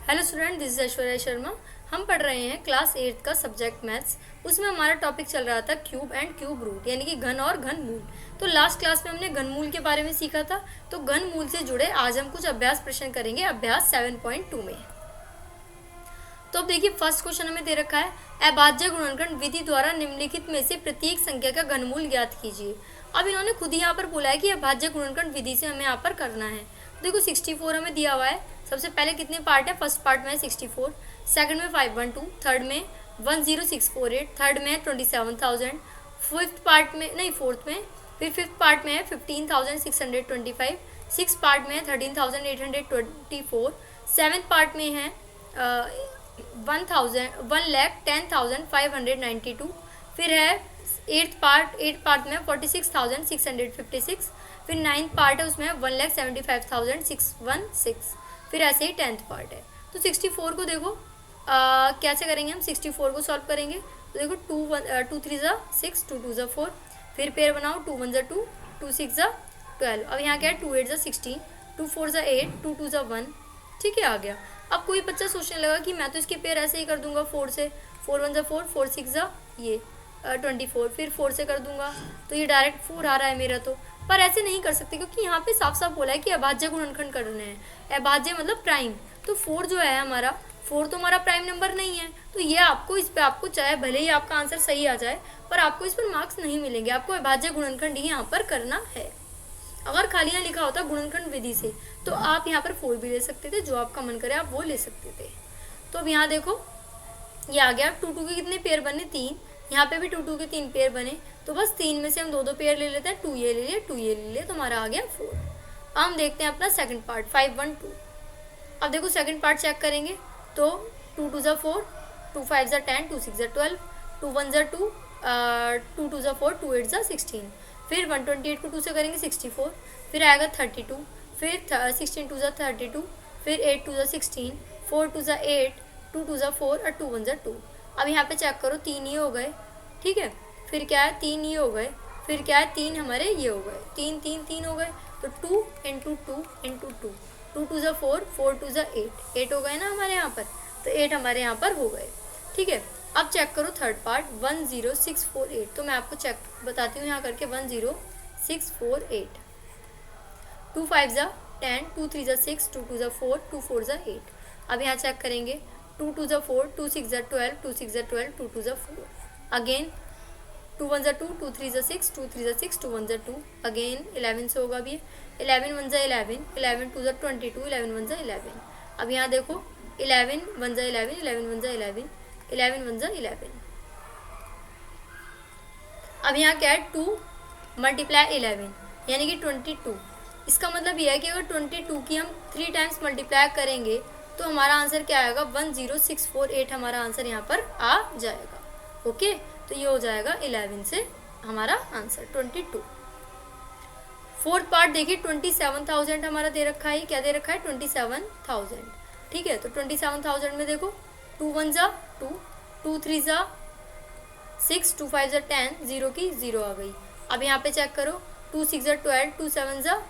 Hello student, this is Aishwarya Sharma. हम पढ़ रहे हैं क्लास 8 का सब्जेक्ट मैथ्स। उसमें हमारा टॉपिक चल रहा था क्यूब एंड क्यूब रूट, यानी कि घन और घन मूल। तो लास्ट क्लास में हमने घन मूल के बारे में सीखा था। तो घन मूल से जुड़े आज हम कुछ अभ्यास प्रश्न करेंगे अभ्यास 7.2 में। तो अब देखिए, फर्स्ट क्वेश्चन हमें दे रखा है, अभाज्य गुणनखंड विधि द्वारा निम्नलिखित में से प्रत्येक संख्या का घनमूल ज्ञात कीजिए। अब इन्होंने खुद ही यहाँ पर बोला है कि अभाज्य गुणनखंड विधि से हमें यहाँ पर करना है। देखो 64 हमें दिया हुआ है। सबसे पहले कितने पार्ट है? फर्स्ट पार्ट में है 64, सेकंड में 512, थर्ड में 10648, थर्ड में है 27,000, फिफ्थ पार्ट में नहीं फोर्थ में, फिर फिफ्थ पार्ट में है 15,625, सिक्स पार्ट में है 13,824, सेवन्थ पार्ट में है 1,10,592, फिर है एट्थ पार्ट में 46,656, फिर नाइन्थ पार्ट है उसमें 1,75,616, फिर ऐसे ही 10th पार्ट है। तो 64 को देखो कैसे करेंगे हम? 64 को सॉल्व करेंगे तो देखो 2 3 ज़ा 6, 2 2 ज़ा 4, फिर पेयर बनाओ 2 1 ज़ा 2, 2 6 ज़ा 12। अब यहाँ क्या है? 2 8 ज़ा 16, 2 4 ज़ा 8, 2 2 ज़ा 1। ठीक है, आ गया। अब कोई बच्चा सोचने लगा कि मैं तो इसके पेयर ऐसे ही कर दूंगा 4 से, 4 1 ज़ा 4, 4 6 ज़ा ये 24, फिर 4 से कर दूंगा तो ये डायरेक्ट 4 आ रहा है मेरा। तो पर ऐसे नहीं कर सकते क्योंकि यहाँ पे साफ साफ बोला है कि अभाज्य गुणनखंड करने हैं। अभाज्य मतलब प्राइम। तो 4 जो है हमारा, 4 तो हमारा प्राइम नंबर नहीं है। तो ये आपको इस पे आपको चाहे भले ही आपका आंसर सही आ जाए पर आपको इस पर मार्क्स नहीं मिलेंगे। आपको अभाज्य गुणनखंड ही यहाँ पर करना है। अगर खाली यहाँ लिखा होता गुणनखंड विधि से तो आप यहाँ पर 4 भी ले सकते थे, जो आपका मन करे आप वो ले सकते थे। तो अब यहाँ देखो ये आ गया। 2 2 के कितने पेयर बने? 3। यहाँ पे भी 2 2 के 3 पेयर बने। तो बस 3 में से हम 2 2 पेयर ले लेते हैं। 2 ये ले लिए, 2 ये ले लिए, तो हमारा आ गया 4। अब हम देखते हैं अपना सेकंड पार्ट 512। अब देखो सेकंड पार्ट चेक करेंगे तो 2 2 ज़ा 4, 2 5 ज़ा 10, 2 6 ज़ा 12, 2 1 ज़ा 2, 2 2 ज़ा 4, 2 8 ज़ा 16, फिर 128 को 2 से करेंगे 64, फिर आएगा 32, फिर 16 2 ज़ा 32, फिर 8 2 ज़ा 16, 4 2 ज़ा 8, 2 2 ज़ा 4 और 2 1 ज़ा 2। अब यहाँ पे चेक करो 3 ये हो गए। ठीक है, फिर क्या है? 3 ये हो गए, फिर क्या है? 3 हमारे ये हो गए, 3 3 3 हो गए। तो 2 इंटू 2 इंटू 2, 2 2 ज़ा 4, 4 2 ज़ा 8, 8 हो गए ना हमारे यहाँ पर। तो 8 हमारे यहाँ पर हो गए। ठीक है, अब चेक करो थर्ड पार्ट 10648। तो मैं आपको चेक बताती हूँ यहाँ करके 10648। 2 5 ज़ा 10, 2 3 ज़ा 6, 2 2 ज़ा 4, 2 4 ज़ा 8। अब यहाँ चेक करेंगे 2 2 ज़ा 4, 2 6 ज़ा 12, 2 6 ज़ा 12, 2 2 ज़ा 4। अगेन 2 1 ज़ा 2, 2 3 ज़ा 6, 2 3 ज़ा 6, 2 1 ज़ा 2। अगेन 11 से होगा भी। 11 1 ज़ा 11, 11 2 ज़ा 22, 11 1 ज़ा 11। अब यहाँ देखो 11 1 ज़ा 11, 11 1 ज़ा 11, 11 1 ज़ा 11। अब यहाँ क्या है? 2 मल्टीप्लाई 11 यानी कि 22। इसका मतलब यह है कि अगर 22 की हम 3 टाइम्स मल्टीप्लाई करेंगे तो हमारा आंसर क्या आएगा? 10648 हमारा आंसर यहाँ पर आ जाएगा। ओके, तो ये हो जाएगा 11 से हमारा आंसर 22। फोर्थ पार्ट देखिए 27,000 हमारा दे रखा है। क्या दे रखा है? 27,000। ठीक है, तो 27,000 में देखो 2 1 ज़ा 2, 2 3 ज़ा 6, 2 5 ज़ा 10, 0 की 0 आ गई। अब यहाँ पे चेक करो 2 6 ज़ा 12, 2 7 ज़ा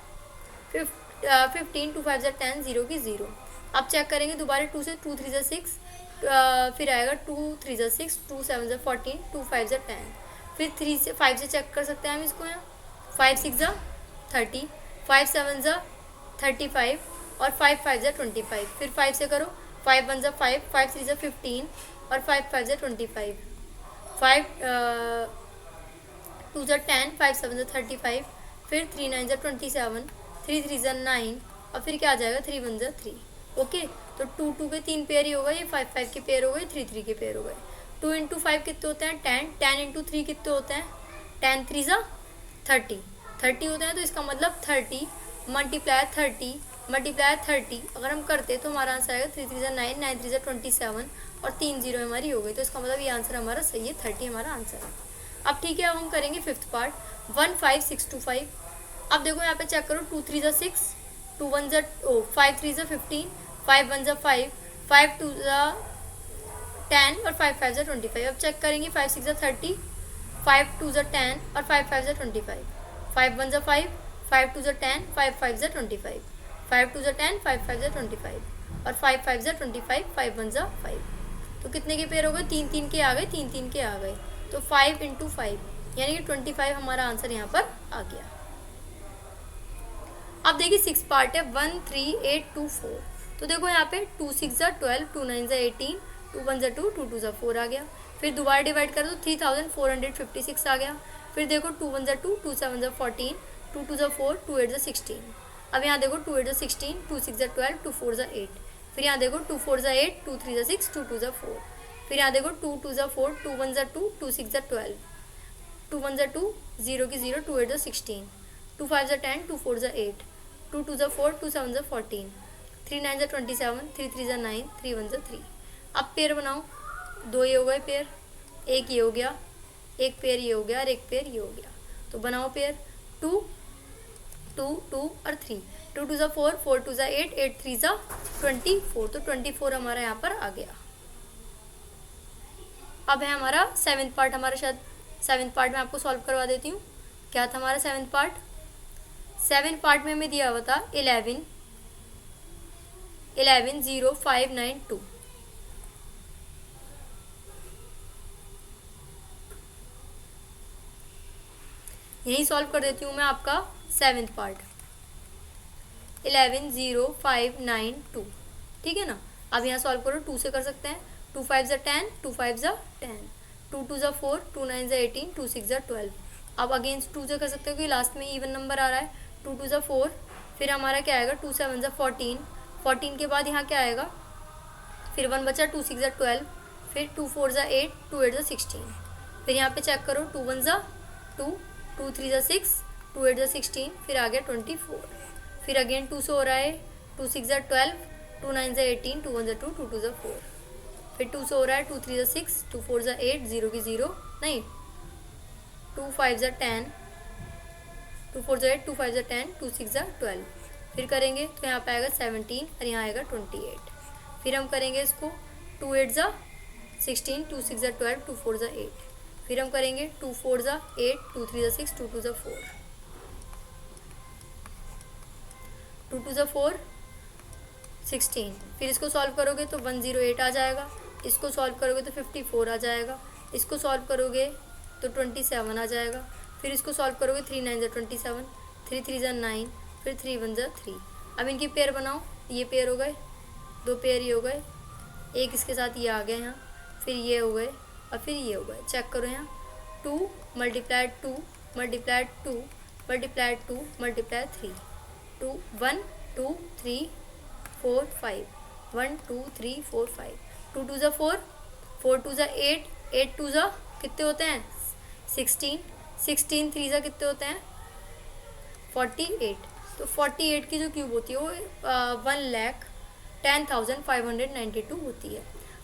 15, 2 5 ज़ा 10, 0 की 0। अब चेक करेंगे दोबारा 2 से, 2 3 ज़ा 6, फिर आएगा 2 3 ज़ा 6, 2 7 ज़ा 14, 2 5 ज़ा 10, फिर 3 से 5 से चेक कर सकते हैं हम इसको। यहाँ 5 6 ज़ा 30, 5 7 ज़ा 35 और 5 5 ज़ा 25। फिर 5 से करो 5 1 ज़ा 5, 5 3 ज़ा 15 और 5 5 ज़ा 25, 5 2 ज़ा 10, 5 7 ज़ा 35, फिर 3 9 ज़ा 27, 3 3 ज़ा 9 और फिर क्या आ जाएगा? 3 1 ज़ा 3। ओके, तो 2 2 के 3 पेयर ही हो गए, ये 5 5 के पेयर हो गए, 3 3 के पेयर हो गए। 2 इंटू 5 कितने होते हैं? 10, 10 इंटू 3 कितने होते हैं? 10 3 ज़ा 30, 30 होते हैं। तो इसका मतलब 30 मल्टीप्लाई 30 मल्टीप्लाई 30 अगर हम करते तो हमारा आंसर आएगा 3 3 ज़ा 9, 9 3 ज़ा 27 और 3 0 हमारी हो गई। तो इसका मतलब ये आंसर हमारा सही है, 30 हमारा आंसर है। अब ठीक है, अब हम करेंगे फिफ्थ पार्ट 15625। अब देखो यहाँ पे चेक करो 2 3 ज़ा 6, 2 1 ज़ा 5 3 ज़ा 15, 5 1 ज़ा 5, 5 2 ज़ा 10 और 5 5 ज़ा 25। अब चेक करेंगे 5 6 ज़ा 30, 5 2 ज़ा 10 और 5 5 ज़ा 25, 5 1 ज़ा 5, 5 2 ज़ा 10, 5 5 ज़ा 25, 5 2 ज़ा 10, 5 5 ज़ा 25। और 5 5 ज़ा 25, 5 1 ज़ा 5। तो कितने के पेयर हो गए, 3 3 के आ गए, 3 3 के आ गए। तो 5 × 5 यानी कि 25 हमारा आंसर यहाँ पर आ गया। अब देखिए 6 पार्ट है, 1 3 8 2 4। तो देखो यहाँ पे 2 6 ज़ा 12, 2 9 ज़ा 18, 2 1 ज़ा 2, 2 2 ज़ा 4 आ गया। फिर दोबारा डिवाइड करो तो 3456 आ गया। फिर देखो 2 1 ज़ा 2, 2 7 ज़ा 14, 2 2 ज़ा 4, 2 8 ज़ा 16। अब यहाँ देखो 2 8 ज़ा 16, 2 6 ज़ा 12, 2 4 ज़ा 8। फिर यहाँ देखो 2 4 ज़ा 8, 2 3 ज़ा 6, 2 2 ज़ा 4। फिर यहाँ देखो 2 2 ज़ा 4, 2 1 ज़ा 2, 2 6 ज़ा 12, 2 1 ज़ा 2, 0 की 0, 2 8 ज़ा 16, 2 5 ज़ा 10, 2 4 ज़ा 8, 2 2 ज़ा 4, 2 7 ज़ा 14, 3 9 ज़ा 27, 3 3 ज़ा 9, 3 1 ज़ा 3। अब पेयर बनाओ, दो ये हो गए पेयर, एक ये हो गया, एक पेयर ये हो गया और एक पेयर ये हो गया। तो बनाओ पेयर 2 2 2 और 3, 2 2 ज़ा 4, 4 2 ज़ा 8, 8 3 ज़ा 24। तो 24 हमारा यहाँ पर आ गया। अब है हमारा 7th पार्ट, हमारा शायद 7th पार्ट में आपको सॉल्व करवा देती हूँ। क्या था हमारा 7th पार्ट? 7th पार्ट में हमें दिया हुआ था 11 0 5 9 2। यही सॉल्व कर देती हूँ मैं आपका 7th पार्ट, 11 0 5 9 2। ठीक है ना। अब यहाँ सॉल्व करो, 2 से कर सकते हैं, 2 5 ज़ा 10, 2 5 ज़ा 10, 2 2 ज़ा 4, 2 9 ज़ा 18, 2 6 ज़ा 12। अब अगेंस्ट 2 से कर सकते हो क्योंकि लास्ट में इवन नंबर आ रहा है। 2 2 ज़ा 4, फिर हमारा क्या आएगा, 2 7 ज़ा 14, 14 के बाद यहाँ क्या आएगा, फिर 1 बचा, 2 6 ज़ा 12, फिर 2 4 ज़ा 8, 2 8 ज़ा 16। फिर यहाँ पे चेक करो, 2 1 ज़ा 2, 2 3 ज़ा 6, 2 8 ज़ा 16, फिर आ गया 24। फिर अगेन 2 से हो रहा है, 2 6 ज़ा 12, 2 9 ज़ा 18, 2 1 ज़ा 2, 2 2 ज़ा 4। फिर 2 से हो रहा है, 2 3 ज़ा 6, 2 4 ज़ा 8, 0 की 0 नहीं, 2 5 ज़ा 10, 2 4 ज़ा 8, 2 5 ज़ा 10, 2 6 ज़ा 12। फिर करेंगे तो यहाँ पे आएगा 17 और यहाँ आएगा 28। फिर हम करेंगे इसको, 2 8 ज़ा 16, 2 6 ज़ा 12, 2 4 ज़ा 8। फिर हम करेंगे 2 4 ज़ा 8, 2 3 ज़ा 6, 2 2 ज़ा 4, 2 2 ज़ा 4 16। फिर इसको सॉल्व करोगे तो 108 आ जाएगा, इसको सॉल्व करोगे तो 54 आ जाएगा, इसको सॉल्व करोगे तो 27 आ जाएगा। फिर इसको सॉल्व करोगे 3 9 ज़ा 27, 3 3 ज़ा 9, फिर 3 1 ज़ा 3। अब इनकी पेयर बनाओ, ये पेयर हो गए, दो पेयर ये हो गए, एक इसके साथ ये आ गया यहाँ, फिर ये हो गए और फिर ये हो गए। चेक करो यहाँ, 2 मल्टीप्लाइड 2 मल्टीप्लाइड 2 मल्टीप्लाइड 2 मल्टीप्लाइड 3, 2 1 2 3 4 5, 1 2 3 4 5, 2 2 ज़ा 4, 4 2 ज़ा 8, 8 2 ज़ा कितने होते हैं 16, 16 3 ज़ा कितने होते हैं 48। तो 48 की जो क्यूब होती है वो 1,10,592 होती है।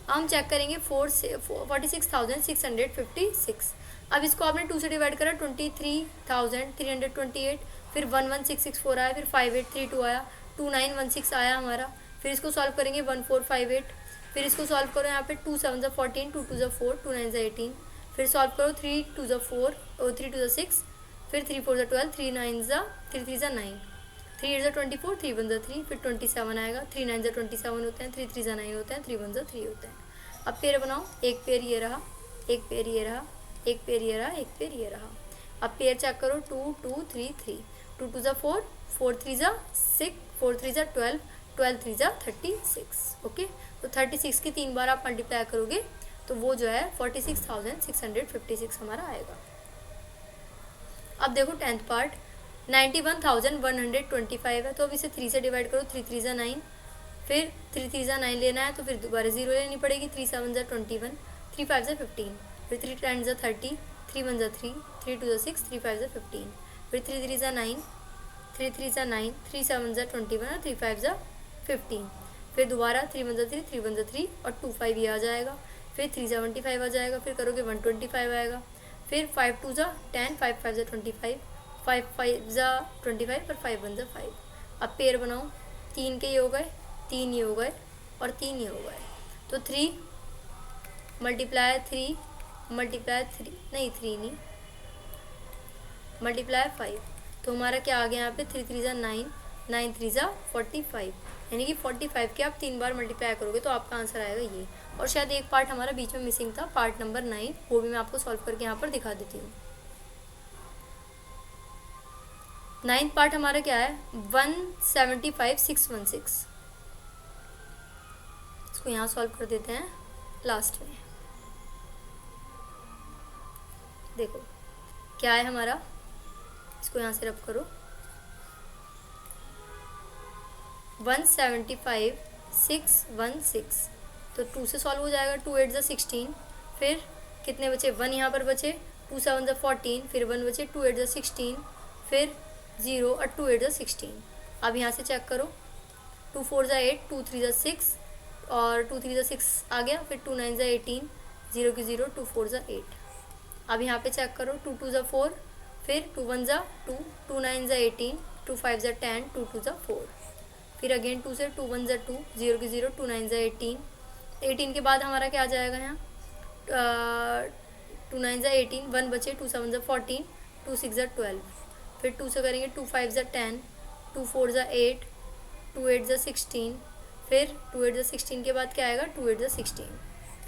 हम चेक करेंगे 46,656। अब इसको आपने 2 से डिवाइड करा, 23,328, फिर 11664 आया, फिर 5832 आया, 2916 आया हमारा। फिर इसको सॉल्व करेंगे 1458। फिर इसको सॉल्व करो, यहाँ पे 2 7 ज़ा 14, 2 2 ज़ा 4, 2 9 ज़ा 18। फिर सॉल्व करो 3 2 ज़ा 4 और 3 2 ज़ा 6, फिर 3 4 ज़ा 12, 3 9 ज़ा 3 3 ज़ा 9, 3 8 ज़ा 24, 3 1 ज़ा 3, फिर 27 आएगा, 3 9 ज़ा 27 होते हैं, 3 3 ज़ा 9 होते हैं, 3 1 ज़ा 3 होते हैं। अब पेयर बनाओ, एक पेयर ये रहा, एक पेयर ये रहा, एक पेयर ये रहा, एक पेयर ये रहा। अब पेयर चेक करो, 2 2 3 3, 2 2 ज़ा 4, 4 3 ज़ा 6, 4 3 ज़ा 12, 12 3 ज़ा 36। ओके, तो 36 की 3 बार आप मल्टीप्लाई करोगे तो वो जो है 46,656 हमारा आएगा। अब देखो 10th पार्ट, 91,125 है, तो अब इसे 3 से डिवाइड करो, 3 3 ज़ा 9, फिर 3 3 ज़ा 9 लेना है तो फिर दोबारा 0 लेनी पड़ेगी, 3 7 ज़ा 21, 3 5 ज़ा 15, फिर 3 10 ज़ा 30, 3 1 ज़ा 3, 3 2 ज़ा 6, 3 5 ज़ा 15, फिर 3 3 ज़ा 9, 3 3 ज़ा 9, 3 7 ज़ा 21 और 3 5 ज़ा 15। फिर दोबारा 3 1 ज़ा 3, 3 1 ज़ा 3 और 2 5 ये आ जाएगा, फिर 375 आ जाएगा, फिर करोगे 125 आएगा, फिर 5 2 ज़ा 10, 5 5 ज़ा 25, 5 5 ज़ा 25 और 5 1 ज़ा 5। अब पेयर बनाओ, 3 के ये हो गए, 3 ये हो गए और 3 ये हो गए। तो 3 मल्टीप्लाई 3 मल्टीप्लाई 3 नहीं 3 नहीं मल्टीप्लाई 5, तो हमारा क्या आ गया यहाँ पे, 3 3 ज़ा 9, 9 3 ज़ा 45, यानी कि 45 के आप 3 बार मल्टीप्लाई करोगे तो आपका आंसर आएगा ये। और शायद एक पार्ट हमारा बीच में मिसिंग था, पार्ट नंबर 9, वो भी मैं आपको सॉल्व करके यहाँ पर दिखा देती हूँ। 9th पार्ट हमारा क्या है, 175,616। इसको यहाँ सॉल्व कर देते हैं लास्ट में। देखो क्या है हमारा, इसको यहाँ से रब करो, 175,616, तो 2 से सॉल्व हो जाएगा, 2 8 16, फिर कितने बचे, 1 यहाँ पर बचे, 2 7 14, फिर 1 बचे, 2 8 16, फिर 0 और 2 8 16। अब यहाँ से चेक करो, 2 4 8, 2 3 6 और 2 3 6 आ गया, फिर 2 9 18, 0 की 0, 2 4 8। अब यहाँ पे चेक करो, 2 2 4, फिर 2 1 2, 2 9 18, 2 5 10, 2 2 4, फिर अगेन 2 से 2 1 2, 0 की 0, 2 9 18। 18 के बाद हमारा क्या आ जाएगा यहाँ, 2 9 18, 1 बचे, 2 7 14, 2 6 12, फिर 2 से करेंगे, 2 5 10, 2 4 8, 2 8 16, फिर 2 8 16 के बाद क्या आएगा, 2 8 16,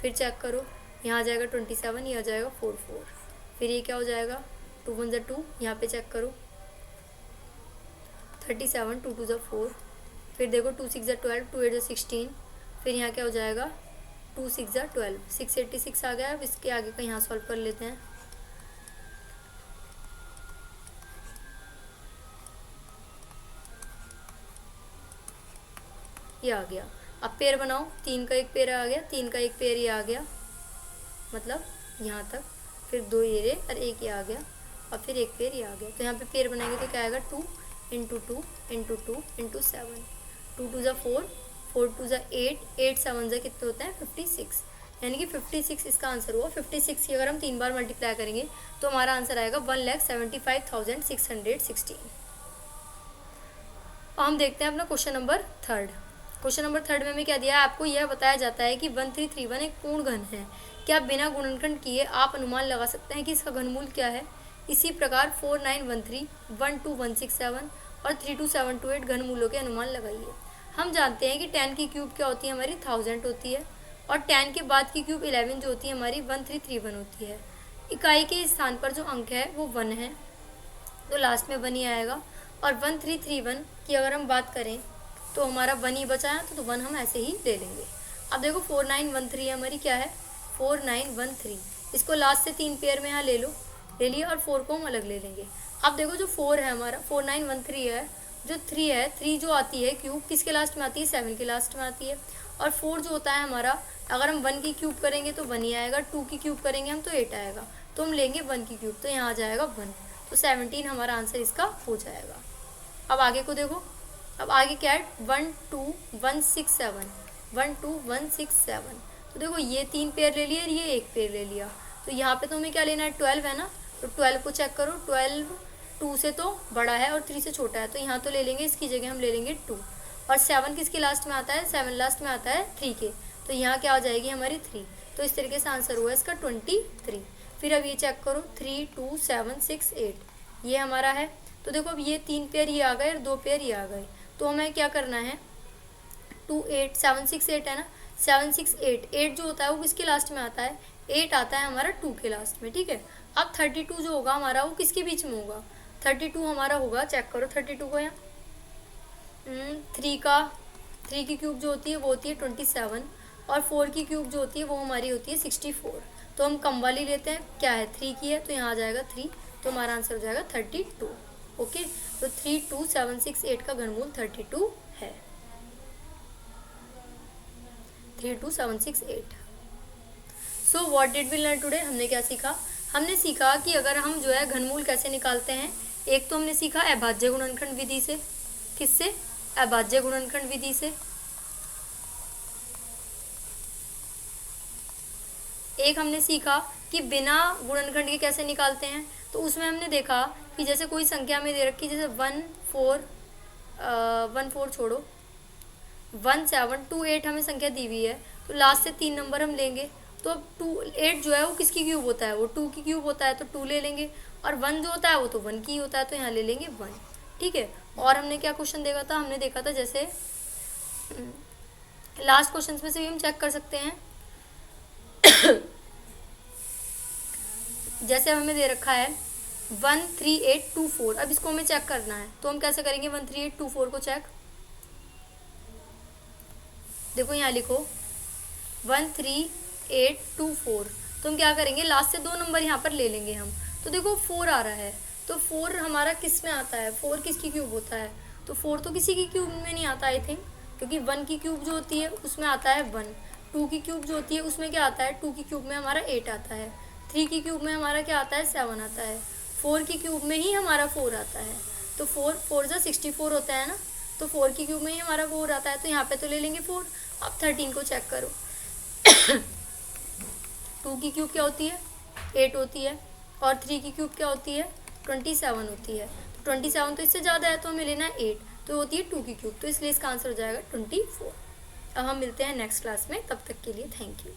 फिर चेक करो, यहाँ आ जाएगा 27, ये आ जाएगा 4 4, फिर ये क्या हो जाएगा, 2 1 2, यहाँ पे चेक करो 37, 2 2 4, फिर देखो 2 6 12, 2 8 16, फिर यहाँ क्या हो जाएगा, 2 6 12, 686 आ गया। अब इसके आगे का यहाँ सॉल्व कर लेते हैं। ये आ गया। अब पेयर बनाओ, 3 का एक पेयर आ गया, 3 का एक पेयर ये आ गया, मतलब यहाँ तक, फिर 2 ये और 1 ये आ गया, और फिर एक पेयर ये आ गया। तो यहाँ पे पेयर बनाएंगे तो क्या आएगा, 2 इंटू 2 इंटू 2 इंटू 7, 2 2 4, 4 2 8, 8 7 कितने होते हैं, 56, यानी कि 56 इसका आंसर हुआ। 56 की अगर हम 3 बार मल्टीप्लाई करेंगे तो हमारा आंसर आएगा 1,75,616। अब हम देखते हैं अपना क्वेश्चन नंबर 3। क्वेश्चन नंबर 3 में हमें क्या दिया है, आपको यह बताया जाता है कि 1331 एक पूर्ण घन है। क्या बिना गुणनखंड किए आप अनुमान लगा सकते हैं कि इसका घनमूल क्या है। इसी प्रकार 4913, 12167 और 32728 घनमूलों के अनुमान लगाइए। हम जानते हैं कि 10 की क्यूब क्या होती है हमारी, 1000 होती है, और 10 के बाद की क्यूब 11 जो होती है हमारी 1331 होती है। इकाई के स्थान पर जो अंक है वो 1 है, तो लास्ट में 1 ही आएगा। और 1331 की अगर हम बात करें तो हमारा 1 ही बचा है, तो 1 हम ऐसे ही ले लेंगे। अब देखो 4913 हमारी क्या है, 4913, इसको लास्ट से 3 पेयर में यहाँ ले लो, ले लिया, और 4 को हम अलग ले लेंगे। अब देखो जो 4 है हमारा, 4913 है, जो 3 है, 3 जो आती है क्यूब किसके लास्ट में आती है, 7 के लास्ट में आती है। और 4 जो होता है हमारा, अगर हम 1 की क्यूब करेंगे तो 1 ही आएगा, 2 की क्यूब करेंगे हम तो 8 आएगा, तो हम लेंगे 1 की क्यूब, तो यहाँ आ जाएगा 1, तो 17 हमारा आंसर इसका हो जाएगा। अब आगे को देखो, अब आगे क्या है, 12167, 12167, तो देखो ये 3 पेयर ले लिया, ये एक पेयर ले लिया, तो यहाँ पे तो हमें क्या लेना है, 12 है ना, तो 12 को चेक करो, 12 2 से तो बड़ा है और 3 से छोटा है, तो यहाँ तो ले लेंगे, इसकी जगह हम ले लेंगे 2, और 7 किसके लास्ट में आता है, 7 लास्ट में आता है 3 के, तो यहाँ क्या हो जाएगी हमारी 3, तो इस तरीके से आंसर हुआ इसका 23। फिर अब ये चेक करो, 3 2 7 6 8, ये हमारा है, तो देखो अब ये 3 पेयर ये आ गए और 2 पेयर ये आ गए, तो हमें क्या करना है, 2 8 7 6 8 है ना, 7 6 8, 8 जो होता है वो किसके लास्ट में आता है, 8 आता है हमारा 2 के लास्ट में, ठीक है। अब 32 जो होगा हमारा वो किसके बीच में होगा, 32 हमारा होगा, चेक करो 32 को, यहाँ 3 की क्यूब जो होती है वो होती है 27, और 4 की क्यूब जो होती है वो हमारी होती है 64, तो हम कम वाली लेते हैं, क्या है 3 की है, तो यहाँ आ जाएगा 3, तो हमारा आंसर हो जाएगा 32। ओके, तो 32768 का घनमूल 32 है, 32768। So what did we learn today, हमने क्या सीखा, हमने सीखा कि अगर हम जो है घनमूल कैसे निकालते हैं। एक तो हमने सीखा अभाज्य गुणनखंड विधि से, किससे, अभाज्य गुणनखंड विधि से। एक हमने सीखा कि बिना गुणनखंड के कैसे निकालते हैं, तो उसमें हमने देखा कि जैसे कोई संख्या में दे रखी, जैसे 1 4 छोड़ो 1 7 2 8 हमें संख्या दी हुई है, तो लास्ट से 3 नंबर हम लेंगे, तो अब 2 8 जो है वो किसकी क्यूब होता है, वो 2 की क्यूब होता है, तो 2 ले लेंगे, और 1 जो होता है वो तो 1 की होता है, तो यहाँ ले लेंगे 1, ठीक है। और हमने क्या क्वेश्चन देखा था, हमने देखा था जैसे लास्ट क्वेश्चन में से भी हम चेक कर सकते हैं। जैसे हमें दे रखा है 13824, अब इसको हमें चेक करना है, तो हम कैसे करेंगे 13824 को चेक। देखो यहाँ लिखो 13824, तो हम क्या करेंगे, लास्ट से 2 नंबर यहाँ पर ले लेंगे हम। तो देखो 4 आ रहा है, तो 4 हमारा किस में आता है, 4 किसकी क्यूब होता है, तो 4 तो किसी की क्यूब में नहीं आता आई थिंक, क्योंकि 1 की क्यूब जो होती है उसमें आता है 1, 2 की क्यूब जो होती है उसमें क्या आता है, 2 की क्यूब में हमारा 8 आता है, 3 की क्यूब में हमारा क्या आता है 7 आता है, 4 की क्यूब में ही हमारा 4 आता है। तो 4 जा 64 होता है ना, तो 4 की क्यूब में ही हमारा 4 आता है, तो यहाँ पे तो ले लेंगे 4। अब 13 को चेक करो। 2 की क्यूब क्या होती है 8 होती है, और 3 की क्यूब क्या होती है 27 होती है। तो 27 तो इससे ज़्यादा है, तो हमें लेना है 8, तो होती है 2 की क्यूब, तो इसलिए इसका आंसर हो जाएगा 24। अब हम मिलते हैं नेक्स्ट क्लास में, तब तक के लिए थैंक यू।